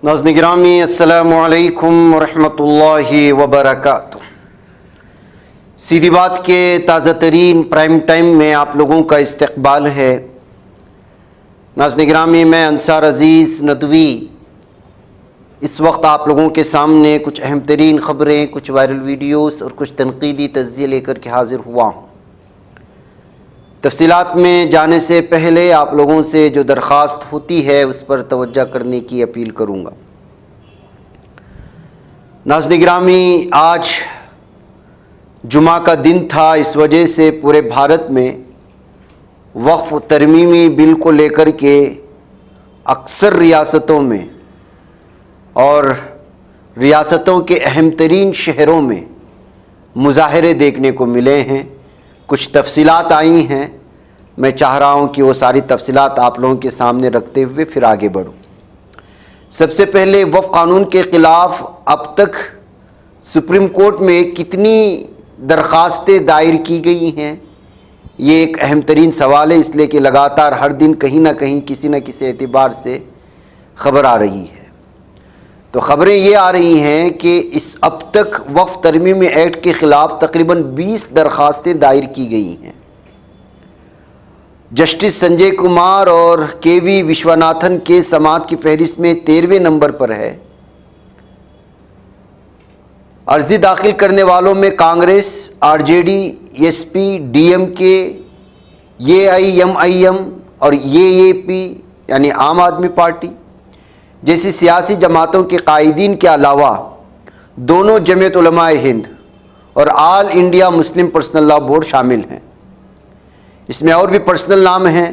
ناظرین گرامی السلام علیکم ورحمۃ اللہ وبرکاتہ۔ سیدھی بات کے تازہ ترین پرائم ٹائم میں آپ لوگوں کا استقبال ہے۔ ناظرین گرامی، میں انصار عزیز ندوی اس وقت آپ لوگوں کے سامنے کچھ اہم ترین خبریں، کچھ وائرل ویڈیوز اور کچھ تنقیدی تجزیے لے کر کے حاضر ہوا ہوں۔ تفصیلات میں جانے سے پہلے آپ لوگوں سے جو درخواست ہوتی ہے اس پر توجہ کرنے کی اپیل کروں گا۔ ناظرین گرامی، آج جمعہ کا دن تھا، اس وجہ سے پورے بھارت میں وقف ترمیمی بل کو لے کر کے اکثر ریاستوں میں اور ریاستوں کے اہم ترین شہروں میں مظاہرے دیکھنے کو ملے ہیں۔ کچھ تفصیلات آئی ہیں، میں چاہ رہا ہوں کہ وہ ساری تفصیلات آپ لوگوں کے سامنے رکھتے ہوئے پھر آگے بڑھوں۔ سب سے پہلے وقف قانون کے خلاف اب تک سپریم کورٹ میں کتنی درخواستیں دائر کی گئی ہیں، یہ ایک اہم ترین سوال ہے، اس لیے کہ لگاتار ہر دن کہیں نہ کہیں کسی نہ کسی اعتبار سے خبر آ رہی ہے۔ تو خبریں یہ آ رہی ہیں کہ اب تک وقف ترمیمی ایکٹ کے خلاف تقریباً 20 درخواستیں دائر کی گئی ہیں۔ جسٹس سنجے کمار اور کے وی وشواناتھن کی سماعت کی فہرست میں 13ویں نمبر پر ہے۔ عرضی داخل کرنے والوں میں Congress, RJD, SP, DMK, A I am اور اے پی یعنی عام آدمی پارٹی جیسی سیاسی جماعتوں کے قائدین کے علاوہ دونوں جمعیت علماء ہند اور all India Muslim personal law board شامل ہیں۔ اس میں اور بھی پرسنل نام ہیں،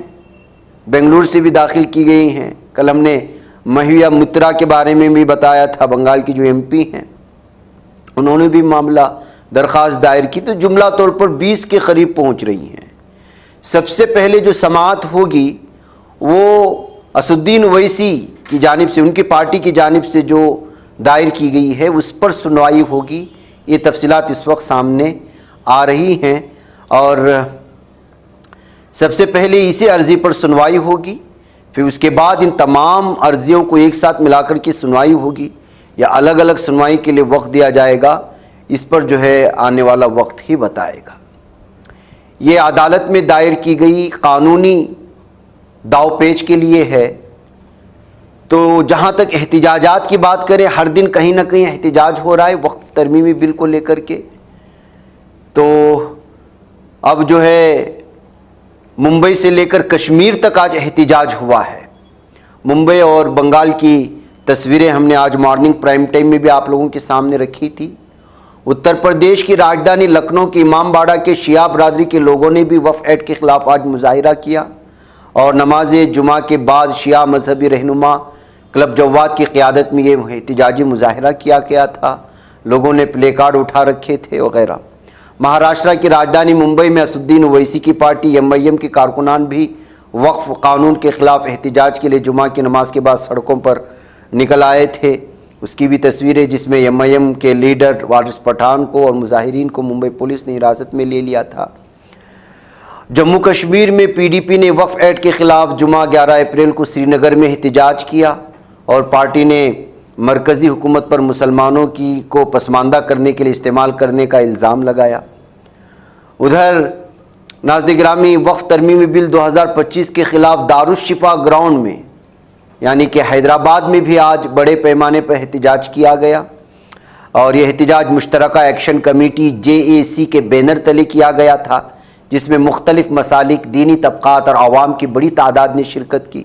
بنگلور سے بھی داخل کی گئی ہیں۔ کل ہم نے مہویا مترا کے بارے میں بھی بتایا تھا، بنگال کی جو ایم پی ہیں، انہوں نے بھی معاملہ درخواست دائر کی، تو جملہ طور پر 20 کے قریب پہنچ رہی ہیں۔ سب سے پہلے جو سماعت ہوگی وہ اسدالدین اویسی کی جانب سے، ان کی پارٹی کی جانب سے جو دائر کی گئی ہے اس پر سنوائی ہوگی۔ یہ تفصیلات اس وقت سامنے آ رہی ہیں، اور سب سے پہلے اسی عرضی پر سنوائی ہوگی، پھر اس کے بعد ان تمام عرضیوں کو ایک ساتھ ملا کر کے سنوائی ہوگی یا الگ الگ سنوائی کے لیے وقت دیا جائے گا، اس پر جو ہے آنے والا وقت ہی بتائے گا۔ یہ عدالت میں دائر کی گئی قانونی داؤ پیچ کے لیے ہے۔ تو جہاں تک احتجاجات کی بات کریں، ہر دن کہیں نہ کہیں احتجاج ہو رہا ہے وقف ترمیمی بل کو لے کر کے۔ تو اب جو ہے ممبئی سے لے کر کشمیر تک آج احتجاج ہوا ہے۔ ممبئی اور بنگال کی تصویریں ہم نے آج مارننگ پرائم ٹائم میں بھی آپ لوگوں کے سامنے رکھی تھی۔ اتر پردیش کی راجدھانی لکھنؤ کے امام باڑہ کے شیعہ برادری کے لوگوں نے بھی وقف ایکٹ کے خلاف آج مظاہرہ کیا، اور نماز جمعہ کے بعد شیعہ مذہبی رہنما کلب جواد کی قیادت میں یہ احتجاجی مظاہرہ کیا گیا تھا۔ لوگوں نے پلے کارڈ اٹھا رکھے تھے وغیرہ۔ مہاراشٹر کی راجدھانی ممبئی میں اسدالدین اویسی کی پارٹی ایم کے کارکنان بھی وقف قانون کے خلاف احتجاج کے لیے جمعہ کی نماز کے بعد سڑکوں پر نکل آئے تھے۔ اس کی بھی تصویریں، جس میں ایم کے لیڈر وارث پٹھان کو اور مظاہرین کو ممبئی پولیس نے حراست میں لے لیا تھا۔ جموں کشمیر میں پی ڈی پی نے وقف ایکٹ کے خلاف جمعہ 11 اپریل کو سری نگر میں احتجاج کیا، اور پارٹی نے مرکزی حکومت پر مسلمانوں کو پسماندہ کرنے کے لیے استعمال کرنے کا الزام لگایا۔ ادھر ناظرین گرامی، وقف ترمیمی بل 2025 کے خلاف دارالشفا گراؤنڈ میں یعنی کہ حیدرآباد میں بھی آج بڑے پیمانے پر احتجاج کیا گیا، اور یہ احتجاج مشترکہ ایکشن کمیٹی JAC کے بینر تلے کیا گیا تھا، جس میں مختلف مسالک، دینی طبقات اور عوام کی بڑی تعداد نے شرکت کی۔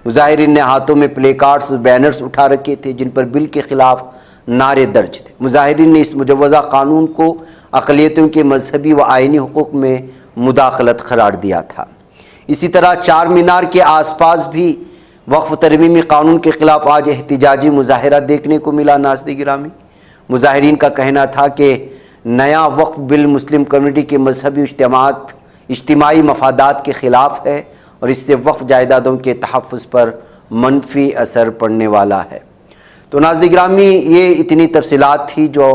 مظاہرین نے ہاتھوں میں پلے کارڈز اور بینرز اٹھا رکھے تھے جن پر بل کے خلاف نعرے درج تھے۔ مظاہرین نے اس مجوزہ قانون کو اقلیتوں کے مذہبی و آئینی حقوق میں مداخلت قرار دیا تھا۔ اسی طرح چار مینار کے آس پاس بھی وقف ترمیمی قانون کے خلاف آج احتجاجی مظاہرہ دیکھنے کو ملا۔ ناظرین گرامی، مظاہرین کا کہنا تھا کہ نیا وقف بل مسلم کمیونٹی کے مذہبی اجتماعی مفادات کے خلاف ہے، اور اس سے وقف جائیدادوں کے تحفظ پر منفی اثر پڑنے والا ہے۔ تو ناظرین گرامی، یہ اتنی تفصیلات تھی جو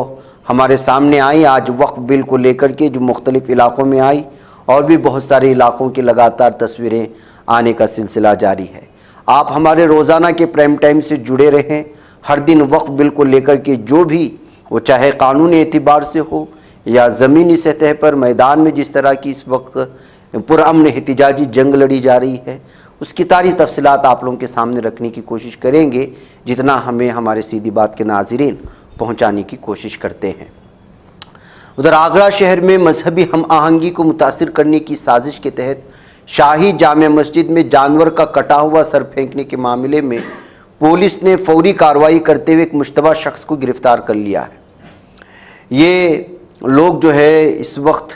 ہمارے سامنے آئی آج وقف بل کو لے کر کے، جو مختلف علاقوں میں آئی، اور بھی بہت سارے علاقوں کی لگاتار تصویریں آنے کا سلسلہ جاری ہے۔ آپ ہمارے روزانہ کے پرائم ٹائم سے جڑے رہیں. ہر دن وقف بل کو لے کر کے جو بھی وہ چاہے قانونی اعتبار سے ہو یا زمینی سطح پر میدان میں جس طرح کی اس وقت پرامن احتجاجی جنگ لڑی جا رہی ہے, اس کی ساری تفصیلات آپ لوگوں کے سامنے رکھنے کی کوشش کریں گے جتنا ہمیں ہمارے سیدھی بات کے ناظرین پہنچانے کی کوشش کرتے ہیں. ادھر آگرہ شہر میں مذہبی ہم آہنگی کو متاثر کرنے کی سازش کے تحت شاہی جامع مسجد میں جانور کا کٹا ہوا سر پھینکنے کے معاملے میں پولیس نے فوری کارروائی کرتے ہوئے ایک مشتبہ شخص کو گرفتار کر لیا ہے. یہ لوگ جو ہے اس وقت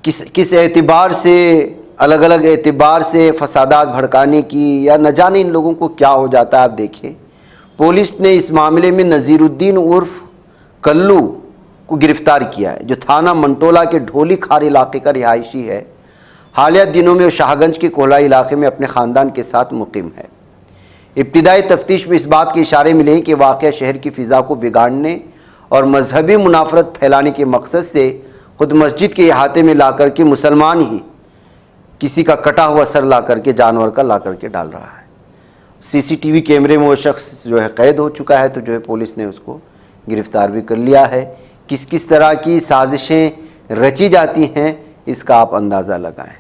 کس اعتبار سے الگ الگ اعتبار سے فسادات بھڑکانے کی یا نہ جانے ان لوگوں کو کیا ہو جاتا ہے. آپ دیکھیں پولیس نے اس معاملے میں نذیر الدین عرف کلو کو گرفتار کیا ہے, جو تھانہ منٹولہ کے ڈھولی کھار علاقے کا رہائشی ہے. حالیہ دنوں میں وہ شاہ گنج کے کولائی علاقے میں اپنے خاندان کے ساتھ مقیم ہے. ابتدائی تفتیش میں اس بات کے اشارے ملے ہیں کہ واقعہ شہر کی فضا کو بگاڑنے اور مذہبی منافرت پھیلانے کے مقصد سے خود مسجد کے احاطے میں لا کر کے مسلمان ہی کسی کا کٹا ہوا سر لا کر کے جانور کا لا کر کے ڈال رہا ہے. سی سی ٹی وی کیمرے میں وہ شخص جو ہے قید ہو چکا ہے, تو جو ہے پولیس نے اس کو گرفتار بھی کر لیا ہے. کس طرح کی سازشیں رچی جاتی ہیں اس کا آپ اندازہ لگائیں.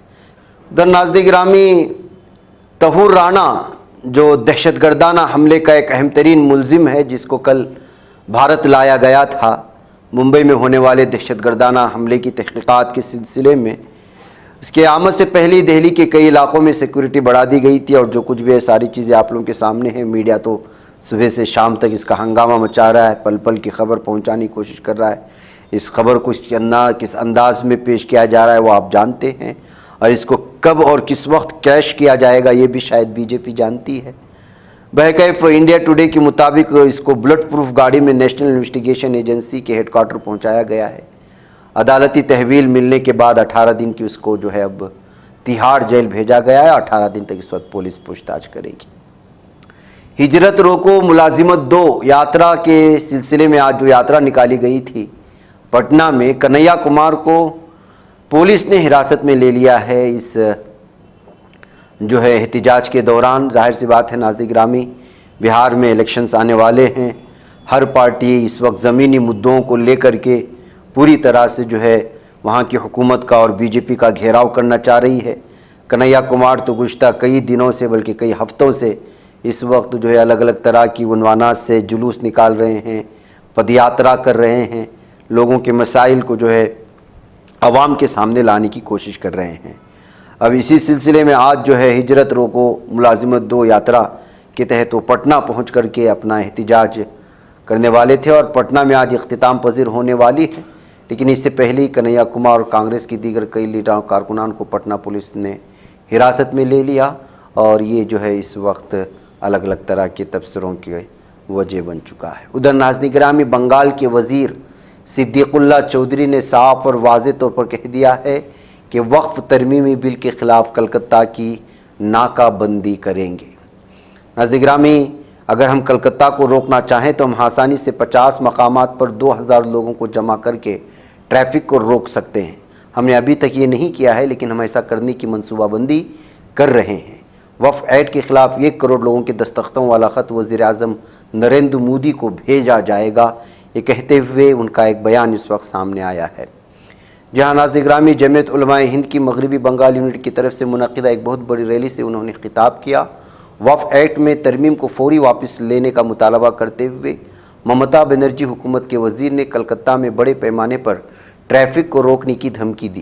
در ناظرین گرامی, طہور رانا جو دہشت گردانہ حملے کا ایک اہم ترین ملزم ہے, جس کو کل بھارت لایا گیا تھا ممبئی میں ہونے والے دہشت گردانہ حملے کی تحقیقات کے سلسلے میں, اس کے آمد سے پہلے دہلی کے کئی علاقوں میں سیکورٹی بڑھا دی گئی تھی. اور جو کچھ بھی ہے ساری چیزیں آپ لوگوں کے سامنے ہیں. میڈیا تو صبح سے شام تک اس کا ہنگامہ مچا رہا ہے, پل پل کی خبر پہنچانے کی کوشش کر رہا ہے. اس خبر کو کس انداز میں پیش کیا جا رہا ہے وہ آپ جانتے ہیں, اور اس کو کب اور کس وقت کیش کیا جائے گا یہ بھی شاید بی جے پی جانتی ہے. بہرکیف انڈیا ٹوڈے کے مطابق اس کو بلٹ پروف گاڑی میں نیشنل انویسٹیگیشن ایجنسی کے ہیڈ کوارٹر پہنچایا گیا ہے. عدالتی تحویل ملنے کے بعد 18 دن کی اس کو جو ہے اب تہاڑ جیل بھیجا گیا ہے. 18 دن تک اس وقت پولیس پوچھ تاچھ کرے گی. ہجرت روکو ملازمت دو یاترا کے سلسلے میں آج جو یاترا نکالی گئی تھی پٹنہ میں, کنہیا کمار کو پولیس نے حراست میں لے لیا ہے. اس جو ہے احتجاج کے دوران ظاہر سی بات ہے ناظرین گرامی, بہار میں الیکشنز آنے والے ہیں. ہر پارٹی اس وقت زمینی مدعوں کو لے کر کے پوری طرح سے جو ہے وہاں کی حکومت کا اور بی جے پی کا گھیراؤ کرنا چاہ رہی ہے. کنہیا کمار تو گزشتہ کئی دنوں سے بلکہ کئی ہفتوں سے اس وقت جو ہے الگ الگ طرح کی عنوانات سے جلوس نکال رہے ہیں, پد یاترا کر رہے ہیں, لوگوں کے مسائل کو جو ہے عوام کے سامنے لانے کی کوشش کر رہے ہیں. اب اسی سلسلے میں آج جو ہے ہجرت روکو ملازمت دو یاترا کے تحت وہ پٹنہ پہنچ کر کے اپنا احتجاج کرنے والے تھے, اور پٹنہ میں آج اختتام پذیر ہونے والی ہے. لیکن اس سے پہلے ہی کنہیا کمار اور کانگریس کی دیگر کئی لیڈروں کارکنان کو پٹنہ پولیس نے حراست میں لے لیا, اور یہ جو ہے اس وقت الگ الگ طرح کے تبصروں کی وجہ بن چکا ہے. ادھر ناظرین گرامی, بنگال کے وزیر صدیق اللہ چودھری نے صاف اور واضح طور پر کہہ دیا ہے کہ وقف ترمیمی بل کے خلاف کلکتہ کی ناکہ بندی کریں گے. ناظرین گرامی, اگر ہم کلکتہ کو روکنا چاہیں تو ہم آسانی سے 50 مقامات پر 2000 لوگوں کو جمع کر کے ٹریفک کو روک سکتے ہیں. ہم نے ابھی تک یہ نہیں کیا ہے, لیکن ہم ایسا کرنے کی منصوبہ بندی کر رہے ہیں. وقف ایکٹ کے خلاف 1 کروڑ لوگوں کے دستخطوں والا خط وزیر اعظم نریندر مودی کو بھیجا جائے گا, یہ کہتے ہوئے ان کا ایک بیان اس وقت سامنے آیا ہے. جہاں ناظرین گرامی, جمعیت علماء ہند کی مغربی بنگال یونٹ کی طرف سے منعقدہ ایک بہت بڑی ریلی سے انہوں نے خطاب کیا. وقف ایکٹ میں ترمیم کو فوری واپس لینے کا مطالبہ کرتے ہوئے ممتا بنرجی حکومت کے وزیر نے کلکتہ میں بڑے پیمانے پر ٹریفک کو روکنے کی دھمکی دی.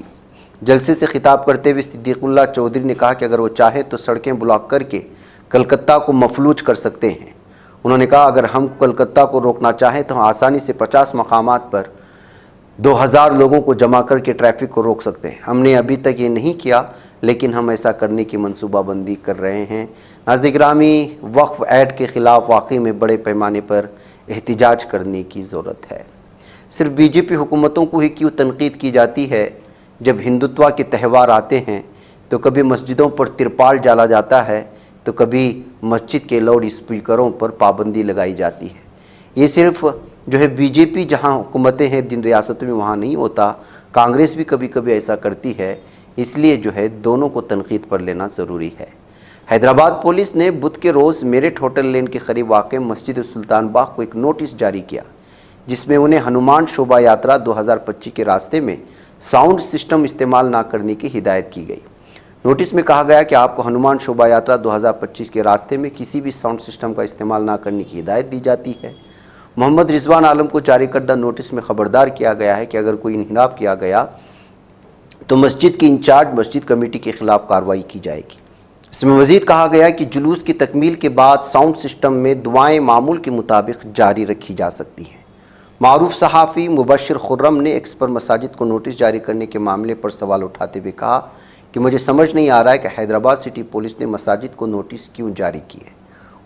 جلسے سے خطاب کرتے ہوئے صدیق اللہ چودھری نے کہا کہ اگر وہ چاہے تو سڑکیں بلاک کر کے کلکتہ کو مفلوج کر سکتے ہیں. انہوں نے کہا اگر ہم کلکتہ کو روکنا چاہیں تو ہم آسانی سے 50 مقامات پر 2000 لوگوں کو جمع کر کے ٹریفک کو روک سکتے ہیں. ہم نے ابھی تک یہ نہیں کیا, لیکن ہم ایسا کرنے کی منصوبہ بندی کر رہے ہیں. ناظرین گرامی, وقف ایکٹ کے خلاف واقعی میں بڑے پیمانے پر احتجاج کرنے کی ضرورت ہے. صرف بی جے پی حکومتوں کو ہی کیوں تنقید کی جاتی ہے؟ جب ہندوتوا کے تہوار آتے ہیں تو کبھی مسجدوں پر ترپال ڈالا جاتا ہے, تو کبھی مسجد کے لاؤڈ اسپیکروں پر پابندی لگائی جاتی ہے. یہ صرف جو ہے بی جے پی جہاں حکومتیں ہیں جن ریاستوں میں وہاں نہیں ہوتا, کانگریس بھی کبھی کبھی ایسا کرتی ہے. اس لیے جو ہے دونوں کو تنقید پر لینا ضروری ہے. حیدرآباد پولیس نے بدھ کے روز میرٹھ ہوٹل لین کے قریب واقع مسجد سلطان باغ کو ایک نوٹس جاری کیا، جس میں انہیں ہنومان شوبھا یاترا 2025 کے راستے میں ساؤنڈ سسٹم استعمال نہ کرنے کی ہدایت کی گئی۔ نوٹس میں کہا گیا کہ آپ کو ہنومان شوبھا یاترا 2025 کے راستے میں کسی بھی ساؤنڈ سسٹم کا استعمال نہ کرنے کی ہدایت دی جاتی ہے۔ محمد رضوان عالم کو جاری کردہ نوٹس میں خبردار کیا گیا ہے کہ اگر کوئی انحراف کیا گیا تو مسجد کی انچارج مسجد کمیٹی کے خلاف کارروائی کی جائے گی۔ اس میں مزید کہا گیا کہ جلوس کی تکمیل کے بعد ساؤنڈ سسٹم میں دعائیں معمول کے مطابق جاری رکھی جا سکتی ہیں۔ معروف صحافی مبشر خرم نے ایکس پر مساجد کو نوٹس جاری کرنے کے معاملے پر سوال اٹھاتے ہوئے کہا کہ مجھے سمجھ نہیں آ رہا ہے کہ حیدرآباد سٹی پولیس نے مساجد کو نوٹس کیوں جاری کیے۔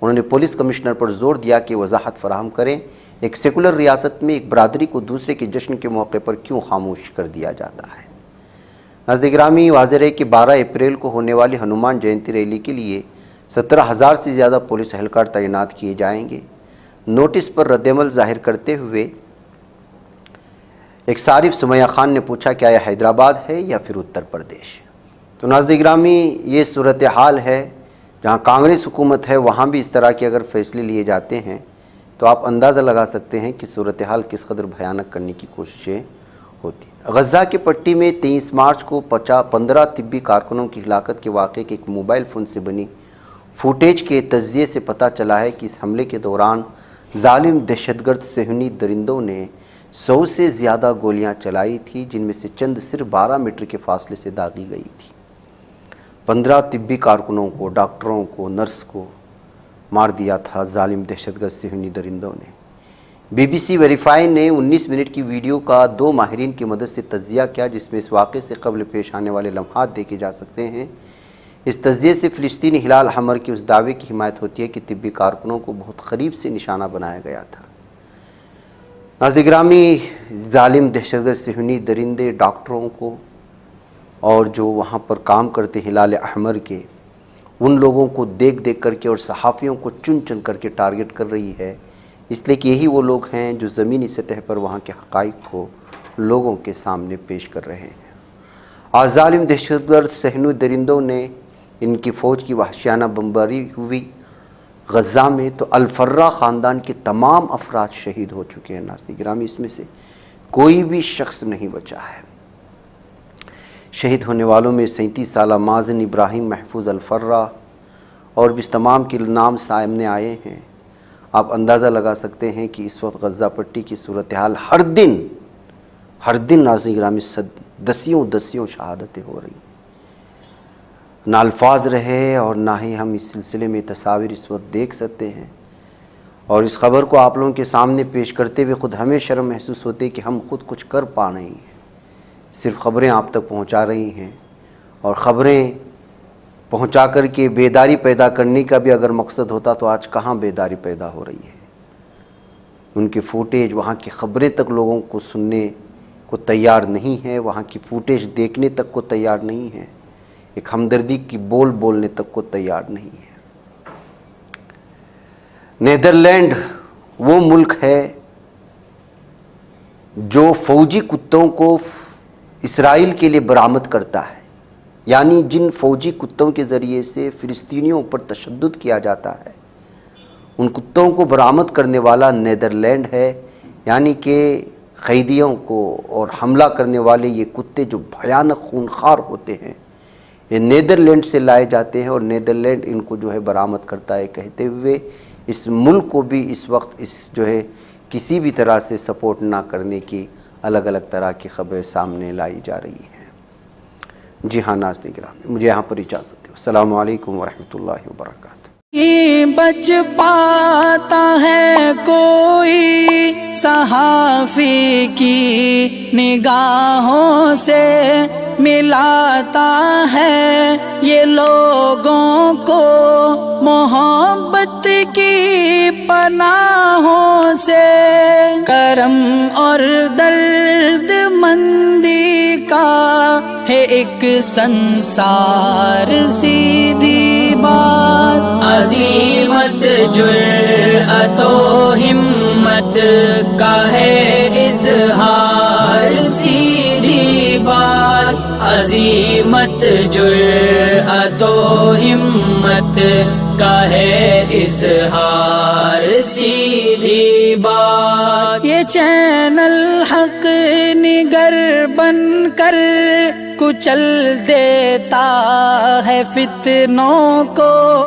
انہوں نے پولیس کمشنر پر زور دیا کہ وضاحت فراہم کریں، ایک سیکولر ریاست میں ایک برادری کو دوسرے کے جشن کے موقع پر کیوں خاموش کر دیا جاتا ہے۔ ناظرین گرامی، واضح ہے کہ 12 اپریل کو ہونے والی ہنومان جینتی ریلی کے لیے 17,000 سے زیادہ پولیس اہلکار تعینات کیے جائیں گے۔ نوٹس پر رد عمل ظاہر کرتے ہوئے ایک صارف سمیہ خان نے پوچھا کیا یہ حیدرآباد ہے یا پھر اتر پردیش؟ تو ناظرین گرامی، یہ صورتحال ہے جہاں کانگریس حکومت ہے، وہاں بھی اس طرح کے اگر فیصلے لیے جاتے ہیں تو آپ اندازہ لگا سکتے ہیں کہ صورتحال کس قدر بھیانک کرنے کی کوششیں ہوتی ہیں۔ غزہ کی پٹی میں 23 مارچ کو 15 طبی کارکنوں کی ہلاکت کے واقعے کے ایک موبائل فون سے بنی فوٹیج کے تجزیے سے پتہ چلا ہے کہ اس حملے کے دوران ظالم دہشت گرد صہیونی درندوں نے 100 سے زیادہ گولیاں چلائی تھی، جن میں سے چند صرف 12 میٹر کے فاصلے سے داغی گئی تھی۔ 15 طبی کارکنوں کو، ڈاکٹروں کو، نرس کو مار دیا تھا ظالم دہشت گرد صہیونی درندوں نے۔ بی بی سی ویریفائی نے 19 منٹ کی ویڈیو کا 2 ماہرین کی مدد سے تجزیہ کیا، جس میں اس واقعے سے قبل پیش آنے والے لمحات دیکھے جا سکتے ہیں۔ اس تجزیے سے فلسطینی ہلال احمر کے اس دعوے کی حمایت ہوتی ہے کہ طبی کارکنوں کو بہت قریب سے نشانہ بنایا گیا تھا۔ ناظرین گرامی، ظالم دہشت گرد صہیونی درندے ڈاکٹروں کو اور جو وہاں پر کام کرتے ہلال احمر کے ان لوگوں کو دیکھ دیکھ کر کے اور صحافیوں کو چن چن کر کے ٹارگٹ کر رہی ہے، اس لیے کہ یہی وہ لوگ ہیں جو زمینی سطح پر وہاں کے حقائق کو لوگوں کے سامنے پیش کر رہے ہیں۔ آج ظالم دہشت گرد صہیونی درندوں نے ان کی فوج کی وحشیانہ بمباری ہوئی غزہ میں تو الفرہ خاندان کے تمام افراد شہید ہو چکے ہیں۔ ناظرین گرامی، اس میں سے کوئی بھی شخص نہیں بچا ہے۔ شہید ہونے والوں میں 37 سالہ مازن ابراہیم محفوظ الفرہ اور بھی تمام کے نام سامنے آئے ہیں۔ آپ اندازہ لگا سکتے ہیں کہ اس وقت غزہ پٹی کی صورتحال ہر دن ناظرین گرامی دسیوں شہادتیں ہو رہی ہیں۔ نہ الفاظ رہے اور نہ ہی ہم اس سلسلے میں تصاویر اس وقت دیکھ سکتے ہیں، اور اس خبر کو آپ لوگوں کے سامنے پیش کرتے ہوئے خود ہمیں شرم محسوس ہوتی ہے کہ ہم خود کچھ کر پا نہیں ہیں، صرف خبریں آپ تک پہنچا رہی ہیں، اور خبریں پہنچا کر کے بیداری پیدا کرنے کا بھی اگر مقصد ہوتا تو آج کہاں بیداری پیدا ہو رہی ہے۔ ان کی فوٹیج، وہاں کی خبریں تک لوگوں کو سننے کو تیار نہیں ہے، وہاں کی فوٹیج دیکھنے تک کو تیار نہیں ہے، ایک ہمدردی کی بولنے تک کو تیار نہیں ہے۔ نیدرلینڈ وہ ملک ہے جو فوجی کتوں کو اسرائیل کے لیے برآمد کرتا ہے، یعنی جن فوجی کتوں کے ذریعے سے فلسطینیوں پر تشدد کیا جاتا ہے، ان کتوں کو برآمد کرنے والا نیدرلینڈ ہے۔ یعنی کہ قیدیوں کو اور حملہ کرنے والے یہ کتے جو بھیانک خونخوار ہوتے ہیں، یہ نیدرلینڈ سے لائے جاتے ہیں، اور نیدرلینڈ ان کو جو ہے برآمد کرتا ہے، کہتے ہوئے اس ملک کو بھی اس وقت اس جو ہے کسی بھی طرح سے سپورٹ نہ کرنے کی الگ الگ طرح کی خبریں سامنے لائی جا رہی ہیں۔ جی ہاں ناظرین گرامی، مجھے یہاں پر اجازت دیں۔ السلام علیکم ورحمۃ اللہ وبرکاتہ۔ بچ پاتا ہے کوئی صحافی کی نگاہوں سے، ملاتا ہے یہ لوگوں کو محبت کی پناہوں سے، کرم اور درد مندی کا ہے ایک سنسار، سیدھی بات عظیمت جرأت و ہمت کا ہے اظہار، سیدھی بات عظیمت جرأت و ہمت کا ہے اظہار، سیدھی بات یہ چینل حق نگر بن کر کچل دیتا ہے فتنوں کو۔